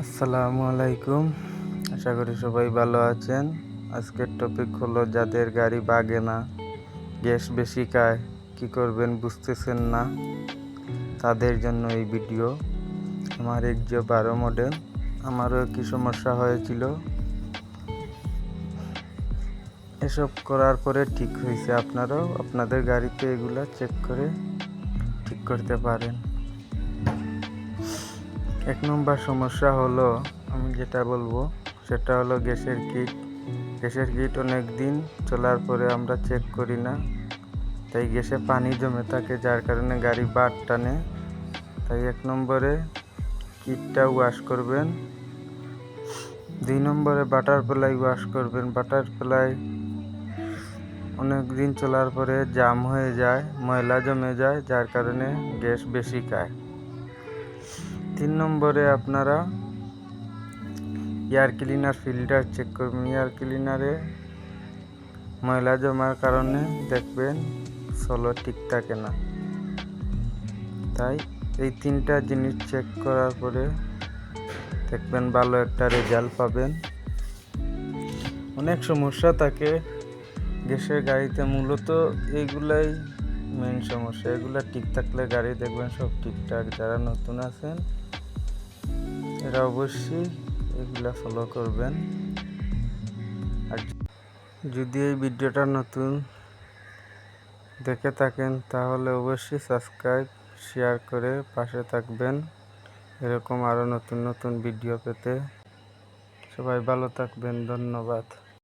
আসসালামু আলাইকুম। আশা করি সবাই ভালো আছেন। আজকের টপিক হলো যাদের গাড়ি বাগে না, গ্যাস বেশি খায়, কি করবেন বুঝতেছেন না, তাদের জন্য এই ভিডিও। আমার XJ12 মডেল, আমারও কি সমস্যা হয়েছিল, এসব করার পরে ঠিক হয়েছে। আপনারাও আপনাদের গাড়িতে এগুলা চেক করে ঠিক করতে পারেন। 1 নম্বর সমস্যা হলো, আমি যেটা বলবো সেটা হলো গ্যাসের কিট অনেক দিন চলার পরে আমরা চেক করি না, তাই গ্যাসে পানি জমে থাকে, যার কারণে গাড়ি বাট টানে। তাই 1 নম্বরে কিটটা ওয়াশ করবেন। 2 নম্বরে বাটারফ্লাই ওয়াশ করবেন। বাটারফ্লাই অনেক দিন চলার পরে জাম হয়ে যায়, ময়লা জমে যায়, যার কারণে গ্যাস বেশি খায়। 3 নম্বরে আপনারা এয়ার ক্লিনার ফিল্টার চেক করবেন। এয়ার ক্লিনারে ময়লা জমার কারণে দেখবেন সোলো ঠিক থাকে না। তাই এই 3টা জিনিস চেক করার পরে দেখবেন ভালো একটা রেজাল্ট পাবেন। অনেক সমস্যা থাকে গ্যাসের গাড়িতে, মূলত এইগুলাই মেন সমস্যা। এগুলা ঠিক থাকলে গাড়ি দেখবেন সব ঠিকঠাক। যারা নতুন আছেন এরা অবশ্যই এগুলা ফলো করবেন। আর যদি এই ভিডিওটা নতুন দেখে থাকেন তাহলে অবশ্যই সাবস্ক্রাইব, শেয়ার করে পাশে থাকবেন এরকম আরও নতুন নতুন ভিডিও পেতে। সবাই ভালো থাকবেন, ধন্যবাদ।